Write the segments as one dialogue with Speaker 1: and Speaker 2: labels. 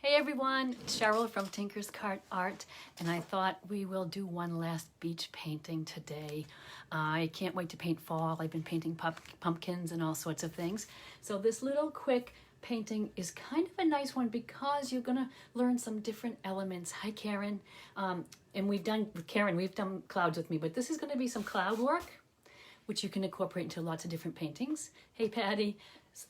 Speaker 1: Hey everyone, it's Cheryl from Tinker's Cart Art, and I thought we will do one last beach painting today. I can't wait to paint fall. I've been painting pumpkins and all sorts of things. So this little quick painting is kind of a nice one because you're gonna learn some different elements. Hi Karen, and we've done clouds with me, but this is gonna be some cloud work, which you can incorporate into lots of different paintings. Hey Patty,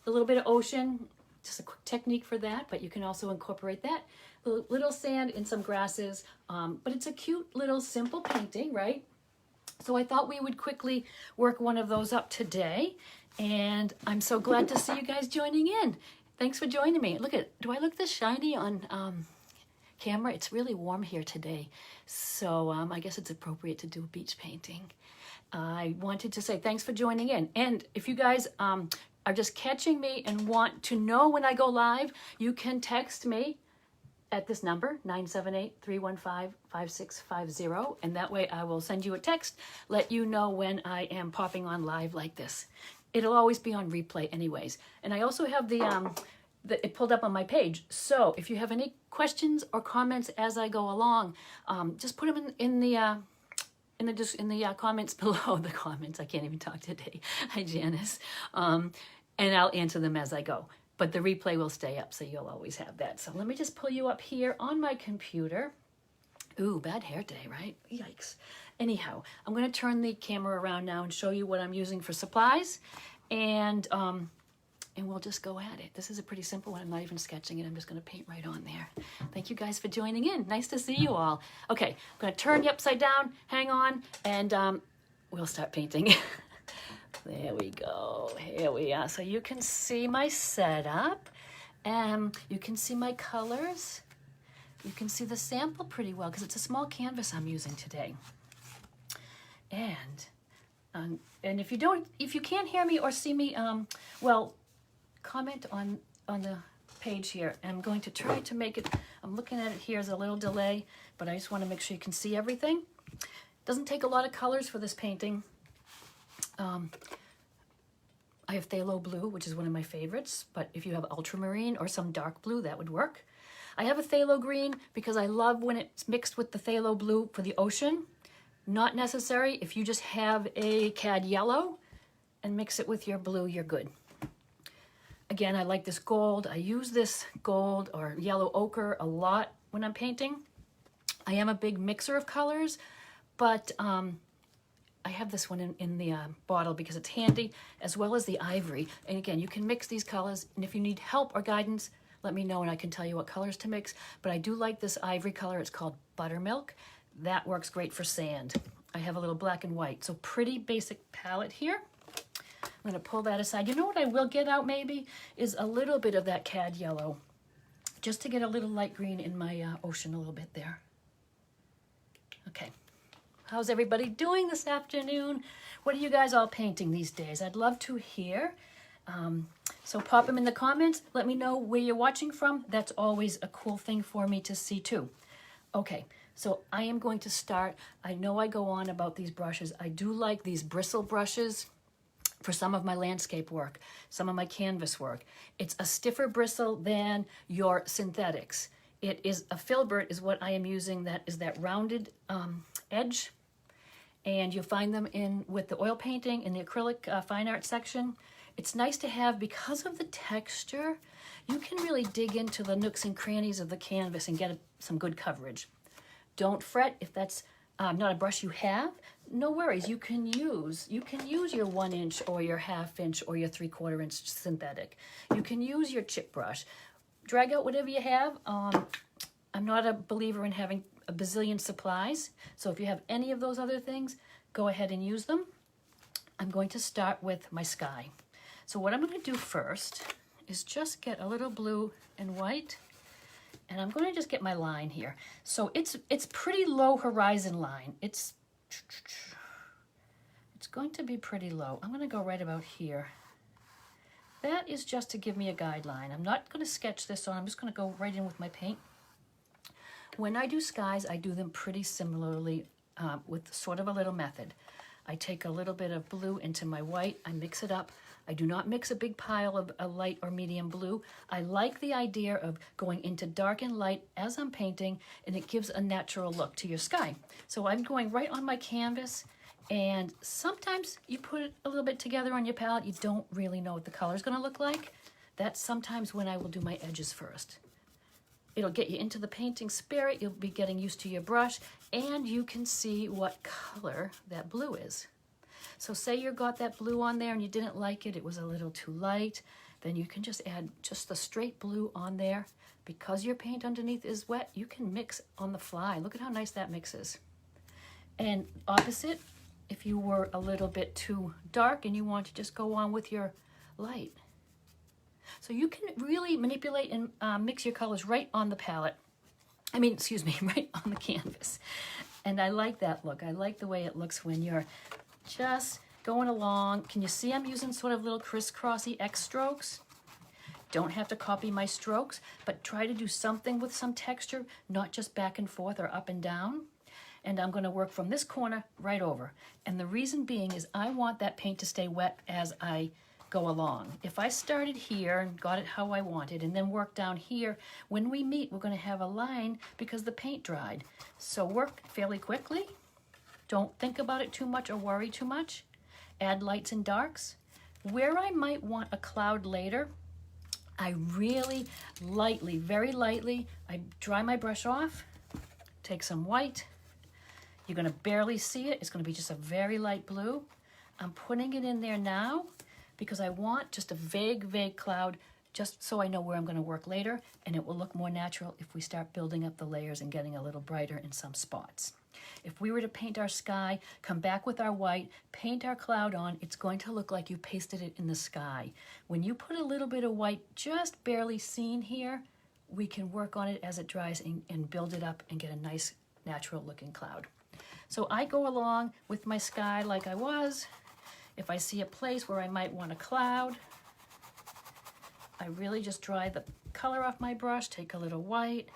Speaker 1: a little bit of ocean, just a quick technique for that, but you can also incorporate that. A little sand and some grasses, but it's a cute little simple painting, right? So I thought we would quickly work one of those up today, and I'm so glad to see you guys joining in. Thanks for joining me. Do I look this shiny on camera? It's really warm here today, so I guess it's appropriate to do a beach painting. I wanted to say thanks for joining in, and if you guys are just catching me and want to know when I go live, you can text me at this number, 978-315-5650, and that way I will send you a text, let you know when I am popping on live like this. It'll always be on replay anyways. And I also have it pulled up on my page. So if you have any questions or comments as I go along, just put them in the comments below. The comments, I can't even talk today. Hi Janice. And I'll answer them as I go. But the replay will stay up, so you'll always have that. So let me just pull you up here on my computer. Ooh, bad hair day, right? Yikes. Anyhow, I'm going to turn the camera around now and show you what I'm using for supplies. And we'll just go at it. This is a pretty simple one. I'm not even sketching it. I'm just going to paint right on there. Thank you guys for joining in. Nice to see you all. Okay, I'm going to turn you upside down. Hang on, and we'll start painting. There we go. Here we are. So you can see my setup. You can see my colors. You can see the sample pretty well because it's a small canvas I'm using today. And if you can't hear me or see me, well, comment on the page here. I'm going to try to make it. I'm looking at it here as a little delay, but I just want to make sure you can see everything. Doesn't take a lot of colors for this painting. I have phthalo blue, which is one of my favorites, but if you have ultramarine or some dark blue, that would work. I have a phthalo green because I love when it's mixed with the phthalo blue for the ocean. Not necessary. If you just have a cad yellow and mix it with your blue, you're good. Again, I like this gold. I use this gold or yellow ochre a lot when I'm painting. I am a big mixer of colors, but I have this one in the bottle because it's handy, as well as the ivory. And again, you can mix these colors, and if you need help or guidance, let me know and I can tell you what colors to mix. But I do like this ivory color. It's called Buttermilk. That works great for sand. I have a little black and white. So pretty basic palette here. I'm going to pull that aside. You know what I will get out maybe is a little bit of that cad yellow, just to get a little light green in my ocean a little bit there. Okay. How's everybody doing this afternoon? What are you guys all painting these days? I'd love to hear. So pop them in the comments. Let me know where you're watching from. That's always a cool thing for me to see too. Okay, so I am going to start. I know I go on about these brushes. I do like these bristle brushes for some of my landscape work, some of my canvas work. It's a stiffer bristle than your synthetics. It is a filbert is what I am using. That is that rounded edge, and you'll find them with the oil painting in the acrylic fine art section. It's nice to have because of the texture. You can really dig into the nooks and crannies of the canvas and get some good coverage. Don't fret if that's not a brush you have. No worries. You can use your 1 inch or your 1/2 inch or your 3/4 inch synthetic. You can use your chip brush. Drag out whatever you have. I'm not a believer in having a bazillion supplies, so if you have any of those other things, go ahead and use them. I'm going to start with my sky. So what I'm going to do first is just get a little blue and white, and I'm going to just get my line here. So it's pretty low horizon line. It's going to be pretty low. I'm going to go right about here. That is just to give me a guideline. I'm not going to sketch this on. I'm just going to go right in with my paint. When I do skies, I do them pretty similarly with sort of a little method. I take a little bit of blue into my white, I mix it up, I do not mix a big pile of a light or medium blue. I like the idea of going into dark and light as I'm painting, and it gives a natural look to your sky. So I'm going right on my canvas, and sometimes you put it a little bit together on your palette. You don't really know what the color is going to look like. That's sometimes when I will do my edges first. It'll get you into the painting spirit. You'll be getting used to your brush, and you can see what color that blue is. So say you got that blue on there and you didn't like it, it was a little too light, then you can just add just the straight blue on there. Because your paint underneath is wet, you can mix on the fly. Look at how nice that mixes. And opposite, if you were a little bit too dark and you want to just go on with your light. So you can really manipulate and mix your colors right on the palette. Right on the canvas. And I like that look. I like the way it looks when you're just going along. Can you see I'm using sort of little crisscrossy X strokes? Don't have to copy my strokes, but try to do something with some texture, not just back and forth or up and down. And I'm going to work from this corner right over. And the reason being is I want that paint to stay wet as I go along. If I started here and got it how I wanted and then work down here, when we meet, we're going to have a line because the paint dried. So work fairly quickly. Don't think about it too much or worry too much. Add lights and darks. Where I might want a cloud later, I really lightly, very lightly, I dry my brush off, take some white. You're going to barely see it. It's going to be just a very light blue. I'm putting it in there now because I want just a vague cloud, just so I know where I'm going to work later, and it will look more natural if we start building up the layers and getting a little brighter in some spots. If we were to paint our sky, come back with our white, paint our cloud on, it's going to look like you pasted it in the sky. When you put a little bit of white just barely seen here, we can work on it as it dries and build it up and get a nice natural looking cloud. So I go along with my sky like I was. If I see a place where I might want a cloud, I really just dry the color off my brush, take a little white.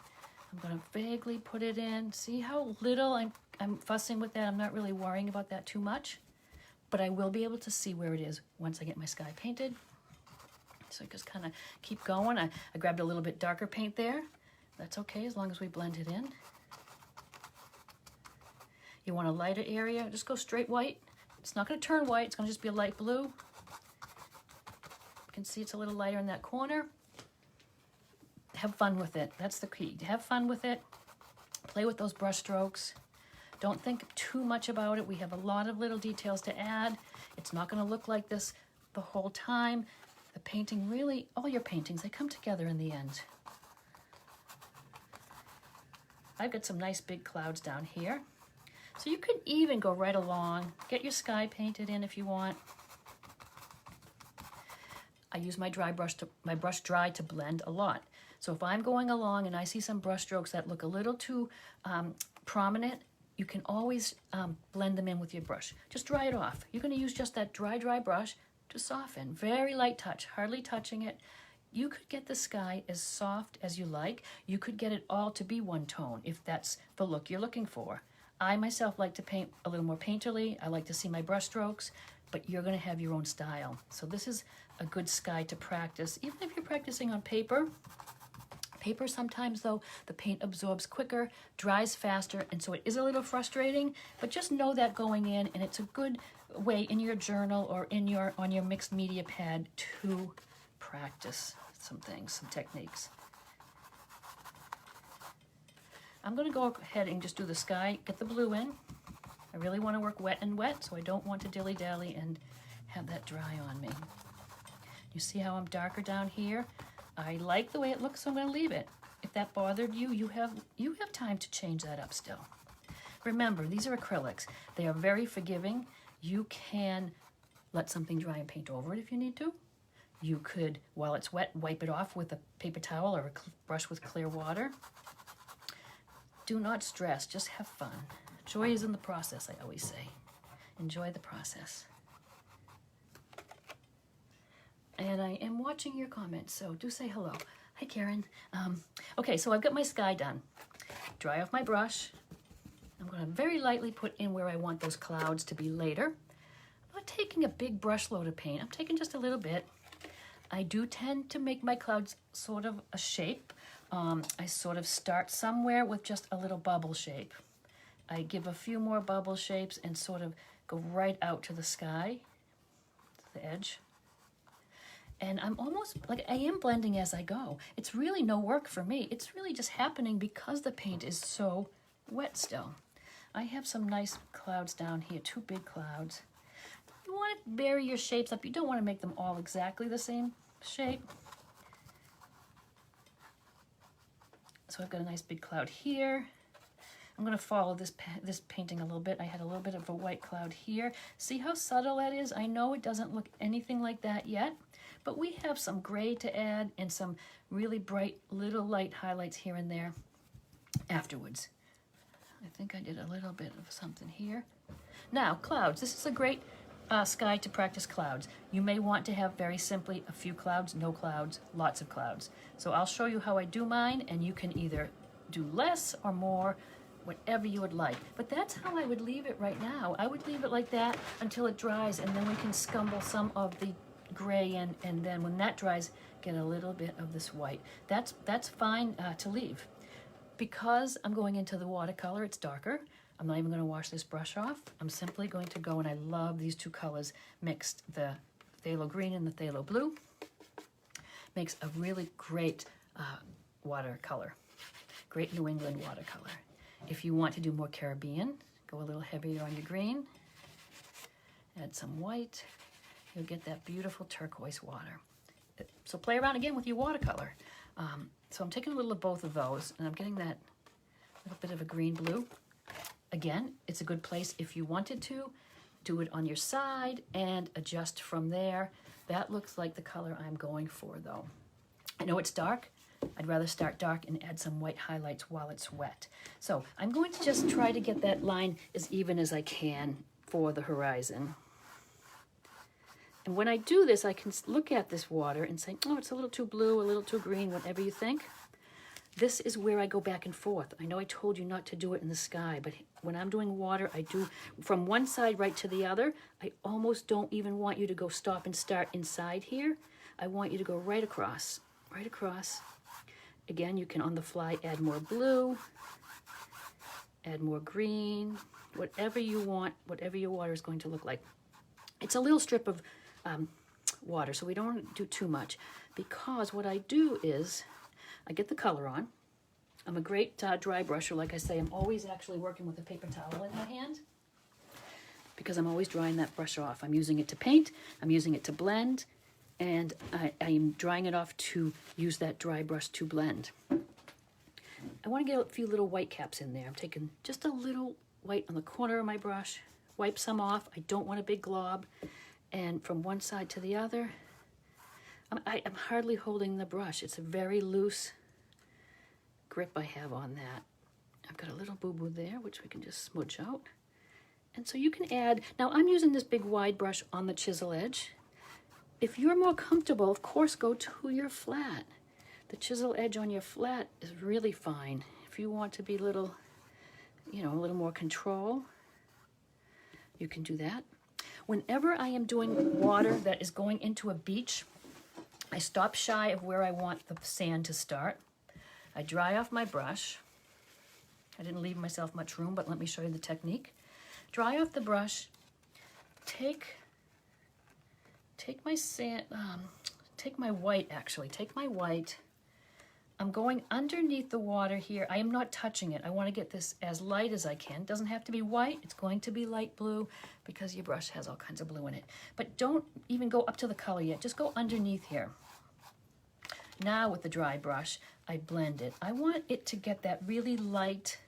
Speaker 1: I'm going to vaguely put it in. See how little I'm fussing with that? I'm not really worrying about that too much, but I will be able to see where it is once I get my sky painted. So I just kind of keep going. I grabbed a little bit darker paint there. That's okay as long as we blend it in. You want a lighter area, just go straight white. It's not going to turn white, it's going to just be a light blue. You can see it's a little lighter in that corner. Have fun with it. That's the key. Have fun with it. Play with those brush strokes. Don't think too much about it. We have a lot of little details to add. It's not going to look like this the whole time. The painting really, all your paintings, they come together in the end. I've got some nice big clouds down here. So you could even go right along, get your sky painted in if you want. I use my brush dry to blend a lot. So if I'm going along and I see some brush strokes that look a little too prominent, you can always blend them in with your brush. Just dry it off. You're going to use just that dry brush to soften. Very light touch, hardly touching it. You could get the sky as soft as you like. You could get it all to be one tone if that's the look you're looking for. I myself like to paint a little more painterly. I like to see my brush strokes, but you're going to have your own style. So this is a good sky to practice, even if you're practicing on paper. Paper sometimes, though, the paint absorbs quicker, dries faster, and so it is a little frustrating, but just know that going in, and it's a good way in your journal or on your mixed media pad to practice some things, some techniques. I'm going to go ahead and just do the sky, get the blue in. I really want to work wet and wet, so I don't want to dilly-dally and have that dry on me. You see how I'm darker down here? I like the way it looks, so I'm going to leave it. If that bothered you, you have time to change that up still. Remember, these are acrylics. They are very forgiving. You can let something dry and paint over it if you need to. You could, while it's wet, wipe it off with a paper towel or a brush with clear water. Do not stress, just have fun. Joy is in the process, I always say. Enjoy the process. And I am watching your comments, so do say hello. Hi, Karen. Okay, so I've got my sky done. Dry off my brush. I'm going to very lightly put in where I want those clouds to be later. I'm not taking a big brush load of paint. I'm taking just a little bit. I do tend to make my clouds sort of a shape. I sort of start somewhere with just a little bubble shape. I give a few more bubble shapes and sort of go right out to the sky, to the edge. And I'm almost, like, I am blending as I go. It's really no work for me. It's really just happening because the paint is so wet still. I have some nice clouds down here, 2 big clouds. You want to vary your shapes up. You don't want to make them all exactly the same shape. So I've got a nice big cloud here. I'm going to follow this painting a little bit. I had a little bit of a white cloud here. See how subtle that is? I know it doesn't look anything like that yet, but we have some gray to add and some really bright little light highlights here and there afterwards. I think I did a little bit of something here. Now, clouds. This is a great sky to practice clouds. You may want to have very simply a few clouds, no clouds, lots of clouds. So I'll show you how I do mine, and you can either do less or more, whatever you would like. But that's how I would leave it right now. I would leave it like that until it dries, and then we can scumble some of the gray in, and then when that dries, get a little bit of this white. That's fine to leave. Because I'm going into the watercolor, it's darker. I'm not even going to wash this brush off. I'm simply going to go, and I love these 2 colors mixed, the phthalo green and the phthalo blue. Makes a really great watercolor, great New England watercolor. If you want to do more Caribbean, go a little heavier on your green. Add some white. You'll get that beautiful turquoise water. So play around again with your watercolor. So I'm taking a little of both of those, and I'm getting that little bit of a green blue. Again, it's a good place if you wanted to. Do it on your side and adjust from there. That looks like the color I'm going for, though. I know it's dark. I'd rather start dark and add some white highlights while it's wet. So I'm going to just try to get that line as even as I can for the horizon. And when I do this, I can look at this water and say, oh, it's a little too blue, a little too green, whatever you think. This is where I go back and forth. I know I told you not to do it in the sky, but when I'm doing water, I do from one side right to the other. I almost don't even want you to go stop and start inside here. I want you to go right across, right across. Again, you can on the fly add more blue, add more green, whatever you want, whatever your water is going to look like. It's a little strip of water, so we don't want to do too much, because what I do is I get the color on. I'm a great dry brusher. Like I say, I'm always actually working with a paper towel in my hand because I'm always drying that brush off. I'm using it to paint, I'm using it to blend, and I'm drying it off to use that dry brush to blend. I want to get a few little white caps in there. I'm taking just a little white on the corner of my brush, wipe some off. I don't want a big glob. And from one side to the other, I'm hardly holding the brush. It's a very loose grip I have on that. I've got a little boo-boo there, which we can just smudge out. And so you can add, now I'm using this big wide brush on the chisel edge. If you're more comfortable, of course, go to your flat. The chisel edge on your flat is really fine. If you want to be a little more control, you can do that. Whenever I am doing water that is going into a beach, I stop shy of where I want the sand to start. I dry off my brush. I didn't leave myself much room, but let me show you the technique. Dry off the brush. Take my sand, take my white actually. Take my white. I'm going underneath the water here. I am not touching it. I want to get this as light as I can. It doesn't have to be white. It's going to be light blue because your brush has all kinds of blue in it. But don't even go up to the color yet. Just go underneath here. Now with the dry brush, I blend it. I want it to get that really light,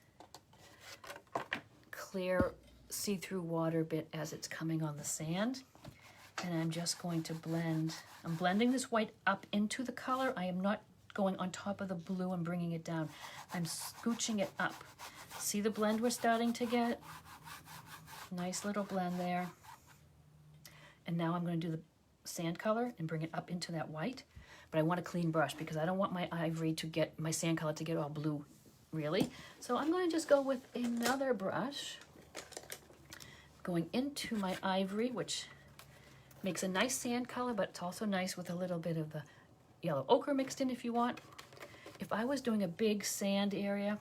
Speaker 1: clear, see-through water bit as it's coming on the sand. And I'm just going to blend. I'm blending this white up into the color. I am not going on top of the blue and bringing it down. I'm scooching it up. See the blend we're starting to get? Nice little blend there. And now I'm going to do the sand color and bring it up into that white. But I want a clean brush because I don't want my ivory to get, my sand color to get all blue, really. So I'm going to just go with another brush. going into my ivory, which makes a nice sand color, but it's also nice with a little bit of the yellow ochre mixed in if you want. If I was doing a big sand area,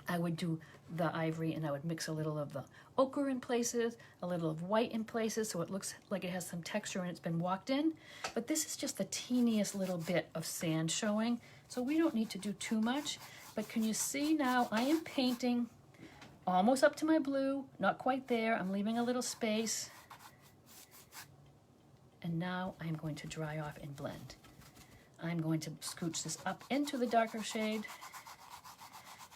Speaker 1: I would do the ivory and I would mix a little of the ochre in places, a little of white in places, so it looks like it has some texture and it's been walked in. But this is just the teeniest little bit of sand showing, so we don't need to do too much. But can you see now I am painting almost up to my blue, not quite there. I'm leaving a little space. And now I'm going to dry off and blend. I'm going to scooch this up into the darker shade,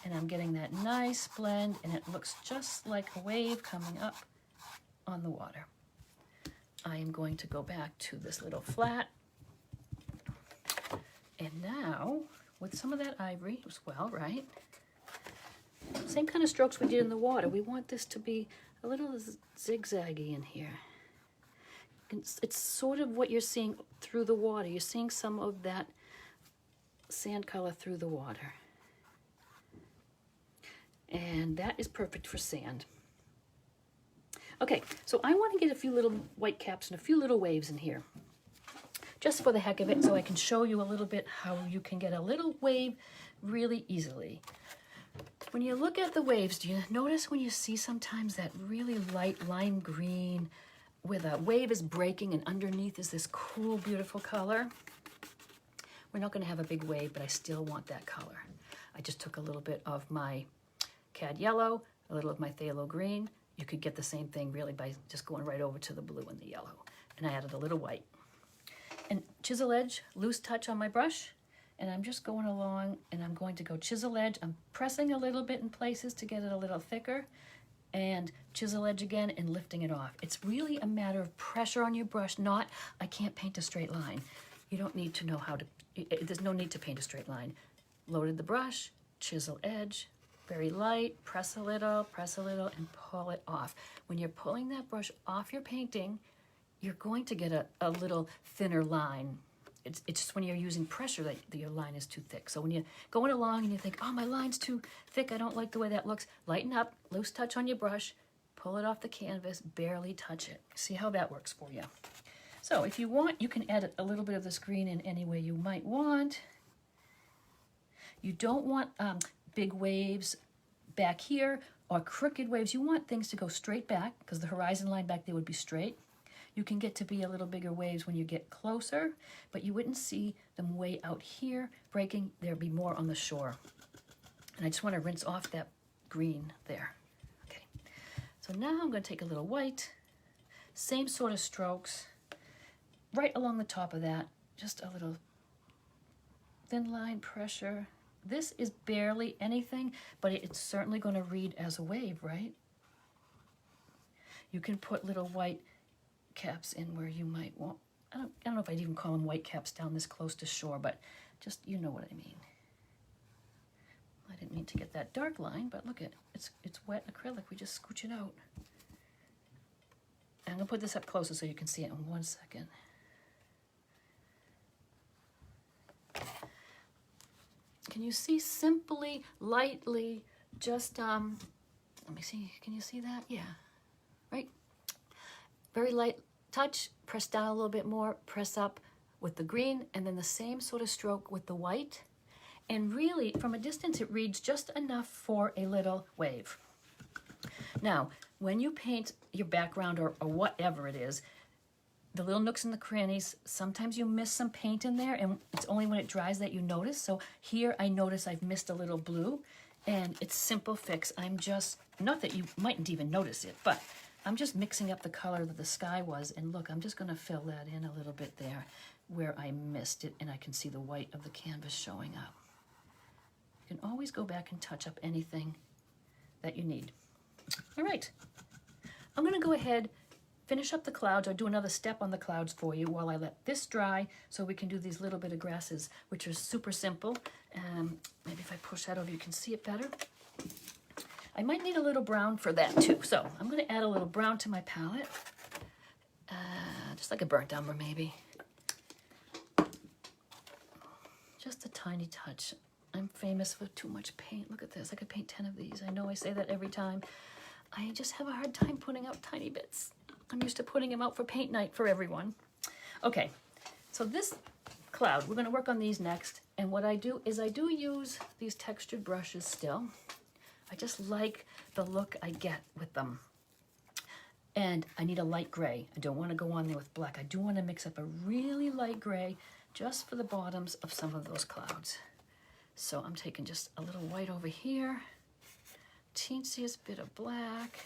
Speaker 1: and I'm getting that nice blend, and it looks just like a wave coming up on the water. I am going to go back to this little flat, and now with some of that ivory as well, right? Same kind of strokes we did in the water. We want this to be a little zigzaggy in here. It's sort of what you're seeing through the water. You're seeing some of that sand color through the water. And that is perfect for sand. Okay, so I want to get a few little white caps and a few little waves in here, just for the heck of it, so I can show you a little bit how you can get a little wave really easily. When you look at the waves, do you notice when you see sometimes that really light lime green where the wave is breaking and underneath is this cool, beautiful color? We're not going to have a big wave, but I still want that color. I just took a little bit of my cad yellow, a little of my phthalo green. You could get the same thing really by just going right over to the blue and the yellow. And I added a little white. And chisel edge, loose touch on my brush. And I'm just going along and I'm going to go chisel edge. I'm pressing a little bit in places to get it a little thicker. And chisel edge again and lifting it off. It's really a matter of pressure on your brush, not I can't paint a straight line. You don't need to know how to, there's no need to paint a straight line. Loaded the brush, chisel edge, very light, press a little, and pull it off. When you're pulling that brush off your painting, you're going to get a little thinner line. It's just when you're using pressure that your line is too thick. So when you're going along and you think, oh, my line's too thick, I don't like the way that looks, lighten up, loose touch on your brush, pull it off the canvas, barely touch it. See how that works for you. So if you want, you can add a little bit of this green in any way you might want. You don't want big waves back here or crooked waves. You want things to go straight back because the horizon line back there would be straight. You can get to be a little bigger waves when you get closer, but you wouldn't see them way out here breaking. There'd be more on the shore. And I just want to rinse off that green there. Okay, so now I'm going to take a little white, same sort of strokes, right along the top of that, just a little thin line pressure. This is barely anything, but it's certainly going to read as a wave, right? You can put little white caps in where you might want. I don't know if I'd even call them white caps down this close to shore, but just, you know what I mean. I didn't mean to get that dark line, but look at it's wet acrylic. We just scooch it out. I'm gonna put this up closer so you can see it in 1 second. Can you see simply, lightly, just let me see, can you see that? Yeah, right? Very light touch, press down a little bit more, press up with the green, and then the same sort of stroke with the white. And really, from a distance, it reads just enough for a little wave. Now, when you paint your background or whatever it is, the little nooks and the crannies, sometimes you miss some paint in there, and it's only when it dries that you notice. So here I notice I've missed a little blue, and it's simple fix. I'm just, not that you mightn't even notice it, but I'm just mixing up the color that the sky was, and look, I'm just gonna fill that in a little bit there where I missed it, and I can see the white of the canvas showing up. You can always go back and touch up anything that you need. All right, I'm gonna go ahead, finish up the clouds, or do another step on the clouds for you while I let this dry so we can do these little bit of grasses, which are super simple. Maybe if I push that over, you can see it better. I might need a little brown for that too. So I'm gonna add a little brown to my palette. Just like a burnt umber maybe. Just a tiny touch. I'm famous for too much paint. Look at this, I could paint 10 of these. I know I say that every time. I just have a hard time putting out tiny bits. I'm used to putting them out for paint night for everyone. Okay, so this cloud, we're gonna work on these next. And what I do is I do use these textured brushes still. I just like the look I get with them. And I need a light gray. I don't wanna go on there with black. I do wanna mix up a really light gray just for the bottoms of some of those clouds. So I'm taking just a little white over here, teensiest bit of black.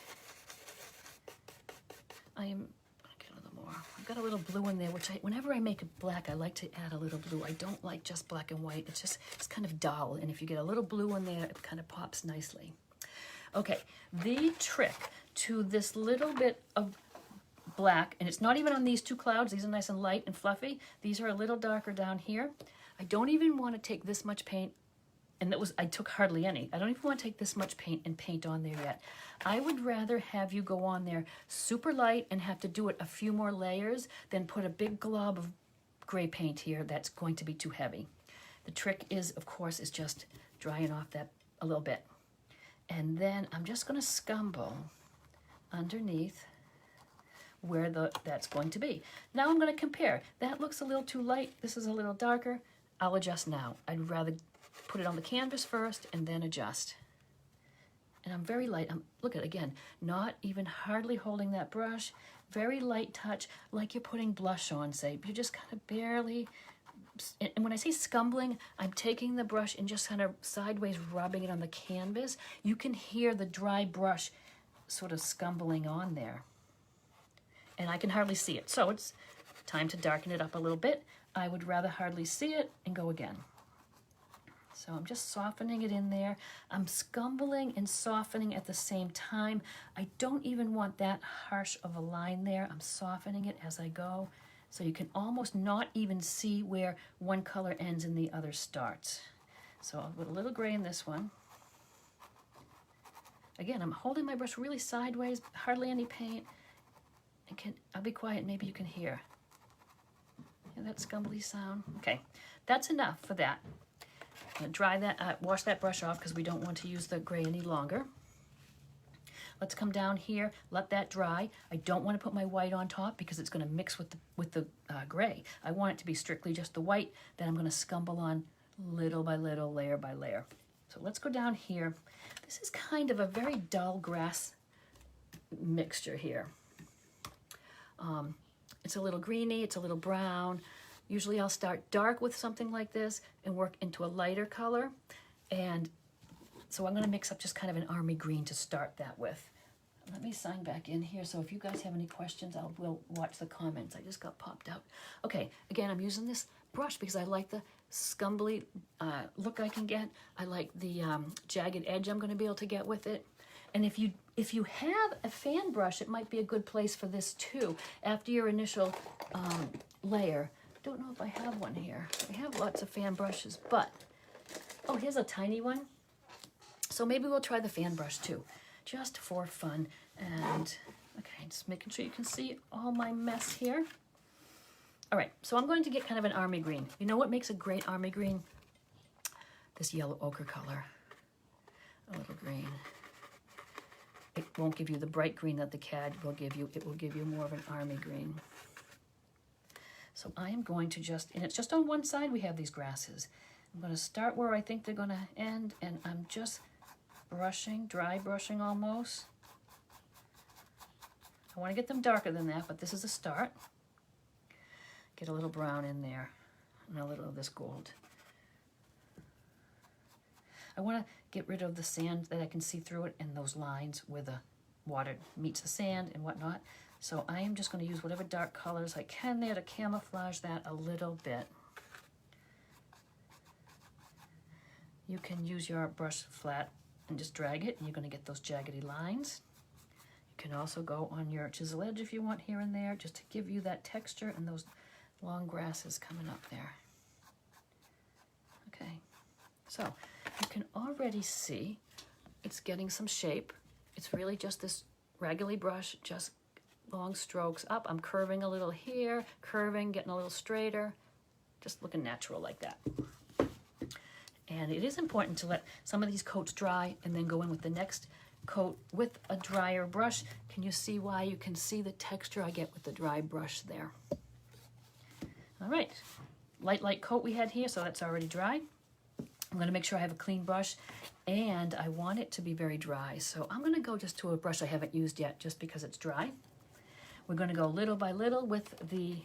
Speaker 1: I'll get a little more. I've got a little blue in there, which whenever I make it black, I like to add a little blue. I don't like just black and white. It's kind of dull. And if you get a little blue in there, it kind of pops nicely. Okay, the trick to this little bit of black, and it's not even on these two clouds. These are nice and light and fluffy. These are a little darker down here. I don't even want to take this much paint, and I took hardly any. I don't even want to take this much paint and paint on there yet. I would rather have you go on there super light and have to do it a few more layers than put a big glob of gray paint here that's going to be too heavy. The trick is, of course, is just drying off that a little bit. And then I'm just going to scumble underneath where that's going to be. Now I'm going to compare. That looks a little too light. This is a little darker. I'll adjust now. I'd rather put it on the canvas first and then adjust. And I'm very light. Look at it again, not even hardly holding that brush. Very light touch, like you're putting blush on, say. You're just kind of barely, and when I say scumbling, I'm taking the brush and just kind of sideways rubbing it on the canvas. You can hear the dry brush sort of scumbling on there. And I can hardly see it. So it's time to darken it up a little bit. I would rather hardly see it and go again. So I'm just softening it in there. I'm scumbling and softening at the same time. I don't even want that harsh of a line there. I'm softening it as I go. So you can almost not even see where one color ends and the other starts. So I'll put a little gray in this one. Again, I'm holding my brush really sideways, hardly any paint. I'll be quiet, maybe you can hear. Hear that scumbly sound? Okay, that's enough for that. I'm gonna dry that, wash that brush off because we don't want to use the gray any longer. Let's come down here, let that dry. I don't want to put my white on top because it's going to mix with the gray. I want it to be strictly just the white that I'm going to scumble on little by little, layer by layer. So let's go down here. This is kind of a very dull grass mixture here. It's a little greeny, it's a little brown. Usually I'll start dark with something like this and work into a lighter color. And so I'm going to mix up just kind of an army green to start that with. Let me sign back in here. So if you guys have any questions, we'll watch the comments. I just got popped out. Okay, again, I'm using this brush because I like the scumbly look I can get. I like the jagged edge I'm going to be able to get with it. And if you have a fan brush, it might be a good place for this too. After your initial layer. Don't know if I have one here. I have lots of fan brushes, but, oh, here's a tiny one. So maybe we'll try the fan brush too, just for fun. And, okay, just making sure you can see all my mess here. All right, so I'm going to get kind of an army green. You know what makes a great army green? This yellow ochre color, a little green. It won't give you the bright green that the CAD will give you. It will give you more of an army green. So I am going to and it's just on one side we have these grasses. I'm going to start where I think they're going to end, and I'm just brushing, dry brushing almost. I want to get them darker than that, but this is a start. Get a little brown in there and a little of this gold. I want to get rid of the sand that I can see through it and those lines where the water meets the sand and whatnot. So I am just going to use whatever dark colors I can there to camouflage that a little bit. You can use your brush flat and just drag it, and you're going to get those jaggedy lines. You can also go on your chisel edge if you want here and there, just to give you that texture and those long grasses coming up there. Okay, so you can already see it's getting some shape. It's really just this raggedy brush, just long strokes up. I'm curving a little here, curving, getting a little straighter, just looking natural like that. And it is important to let some of these coats dry and then go in with the next coat with a drier brush. Can you see why? You can see the texture I get with the dry brush there. All right, light coat we had here, so that's already dry. I'm gonna make sure I have a clean brush, and I want it to be very dry. So I'm gonna go just to a brush I haven't used yet, just because it's dry. We're gonna go little by little with the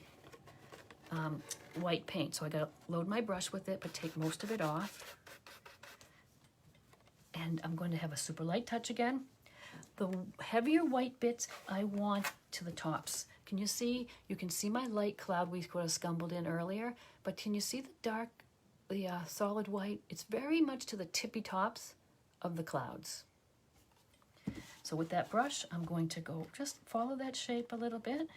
Speaker 1: white paint. So I gotta load my brush with it, but take most of it off. And I'm going to have a super light touch again. The heavier white bits I want to the tops. Can you see? You can see my light cloud we could have scumbled in earlier, but can you see the dark, the solid white? It's very much to the tippy tops of the clouds. So with that brush, I'm going to go just follow that shape a little bit.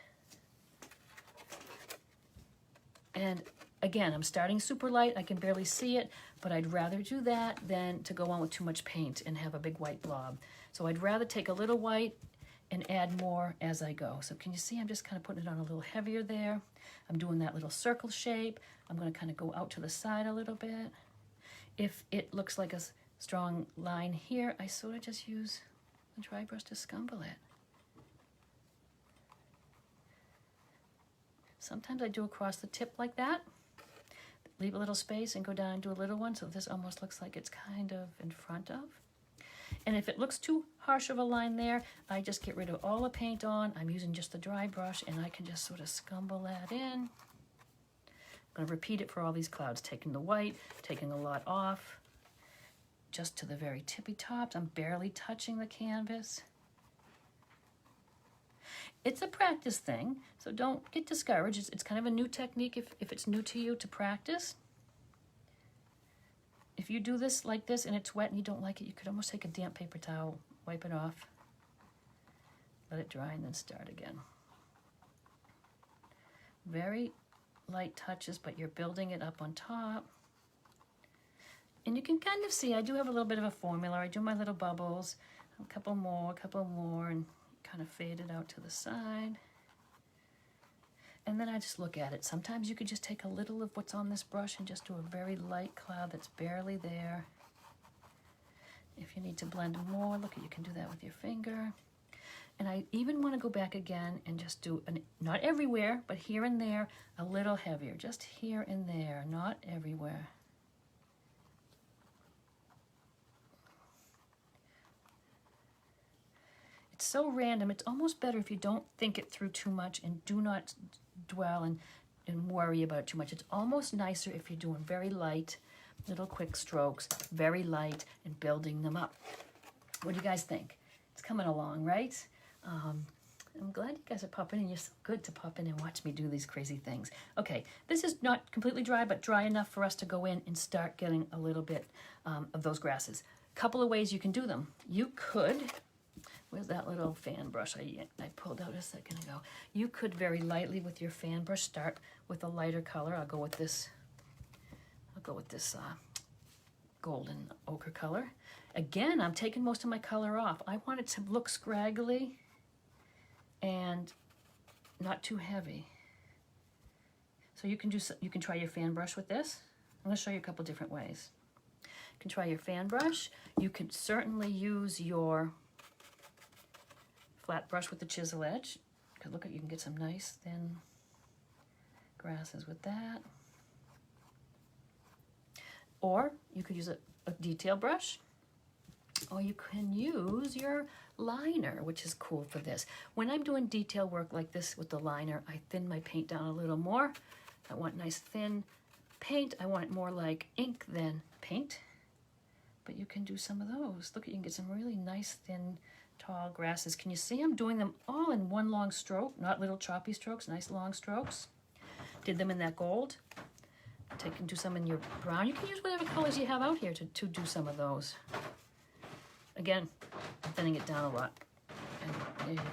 Speaker 1: And again, I'm starting super light. I can barely see it, but I'd rather do that than to go on with too much paint and have a big white blob. So I'd rather take a little white and add more as I go. So can you see I'm just kind of putting it on a little heavier there. I'm doing that little circle shape. I'm going to kind of go out to the side a little bit. If it looks like a strong line here, I sort of just use the dry brush to scumble it. Sometimes I do across the tip like that. Leave a little space and go down and do a little one, so this almost looks like it's kind of in front of. And if it looks too harsh of a line there, I just get rid of all the paint on. I'm using just the dry brush, and I can just sort of scumble that in. I'm going to repeat it for all these clouds, taking the white, taking a lot off, just to the very tippy tops. I'm barely touching the canvas. It's a practice thing, so don't get discouraged. It's kind of a new technique if it's new to you to practice. If you do this like this and it's wet and you don't like it, you could almost take a damp paper towel, wipe it off, let it dry, and then start again. Very light touches, but you're building it up on top. And you can kind of see I do have a little bit of a formula. I do my little bubbles, a couple more, and kind of fade it out to the side. And then I just look at it. Sometimes you could just take a little of what's on this brush and just do a very light cloud that's barely there. If you need to blend more, look, you can do that with your finger. And I even want to go back again and just do, not everywhere, but here and there, a little heavier. Just here and there, not everywhere. It's so random. It's almost better if you don't think it through too much and do not dwell and worry about it too much. It's almost nicer if you're doing very light, little quick strokes, very light, and building them up. What do you guys think? It's coming along, right? I'm glad you guys are popping in. You're so good to pop in and watch me do these crazy things. Okay, this is not completely dry, but dry enough for us to go in and start getting a little bit of those grasses. Couple of ways you can do them. You could, where's that little fan brush I pulled out a second ago? You could very lightly with your fan brush start with a lighter color. I'll go with this golden ochre color. Again, I'm taking most of my color off. I want it to look scraggly and not too heavy. So you can try your fan brush with this. I'm going to show you a couple different ways. You can try your fan brush. You can certainly use your flat brush with the chisel edge. Because look, you can get some nice thin grasses with that. Or you could use a detail brush. Or you can use your liner, which is cool for this. When I'm doing detail work like this with the liner, I thin my paint down a little more. I want nice thin paint. I want it more like ink than paint. But you can do some of those. Look, you can get some really nice thin tall grasses. Can you see I'm doing them all in one long stroke, not little choppy strokes, nice long strokes. Did them in that gold. Take and do some in your brown. You can use whatever colors you have out here to do some of those. Again, I'm thinning it down a lot. And there you go.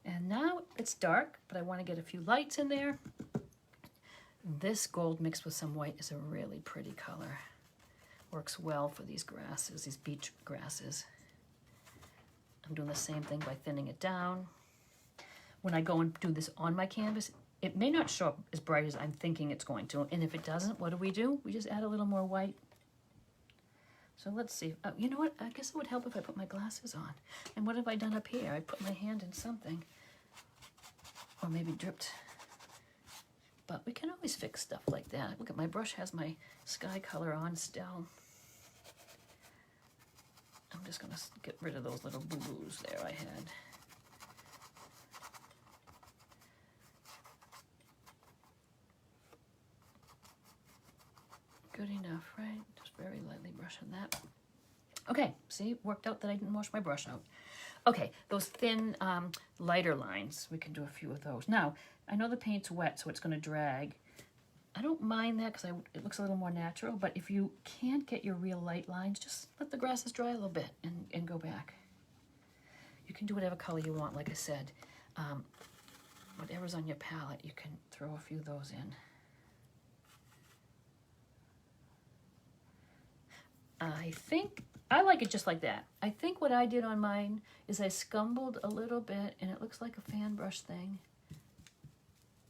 Speaker 1: And now it's dark, but I want to get a few lights in there. This gold mixed with some white is a really pretty color. Works well for these grasses, these beach grasses. I'm doing the same thing by thinning it down. When I go and do this on my canvas, it may not show up as bright as I'm thinking it's going to. And if it doesn't, what do? We just add a little more white So let's see. Oh, you know what? I guess it would help if I put my glasses on. And what have I done up here? I put my hand in something. Or maybe dripped. But we can always fix stuff like that. Look at my brush has my sky color on still. I'm just going to get rid of those little boo-boos there I had. Good enough, right? Just very lightly brushing that. Okay, see, worked out that I didn't wash my brush out. Okay, those thin, lighter lines, we can do a few of those. Now, I know the paint's wet, so it's going to drag. I don't mind that because it looks a little more natural, but if you can't get your real light lines, just let the grasses dry a little bit and go back. You can do whatever color you want, like I said. Whatever's on your palette, you can throw a few of those in. I think I like it just like that. I think what I did on mine is I scumbled a little bit, and it looks like a fan brush thing.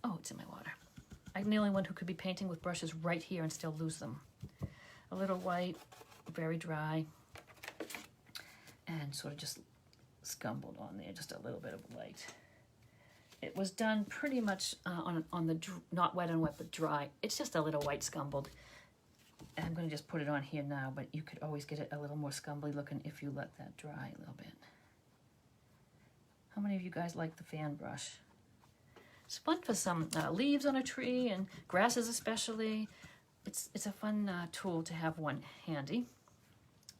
Speaker 1: Oh, it's in my water. I'm the only one who could be painting with brushes right here and still lose them. A little white, very dry, and sort of just scumbled on there, just a little bit of white. It was done pretty much on the, not wet and wet, but dry. It's just a little white scumbled. I'm going to just put it on here now, but you could always get it a little more scumbly looking if you let that dry a little bit. How many of you guys like the fan brush? It's fun for some leaves on a tree and grasses especially. It's a fun tool to have one handy.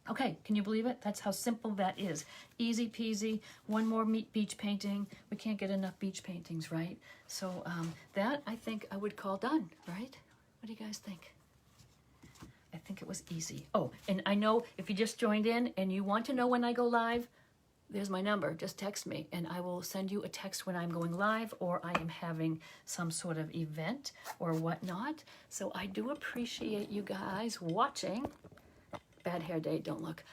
Speaker 1: Okay, can you believe it? That's how simple that is. Easy peasy. One more beach painting. We can't get enough beach paintings, right? So that I think I would call done, right? What do you guys think? I think it was easy. Oh, and I know if you just joined in and you want to know when I go live, there's my number. Just text me and I will send you a text when I'm going live or I am having some sort of event or whatnot. So I do appreciate you guys watching. Bad hair day, don't look.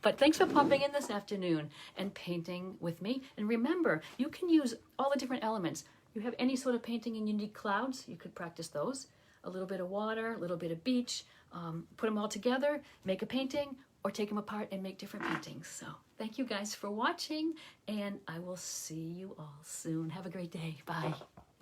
Speaker 1: But thanks for popping in this afternoon and painting with me. And remember, you can use all the different elements. You have any sort of painting and you need clouds, you could practice those. A little bit of water, a little bit of beach, put them all together, make a painting, or take them apart and make different paintings. So thank you guys for watching, and I will see you all soon. Have a great day. Bye.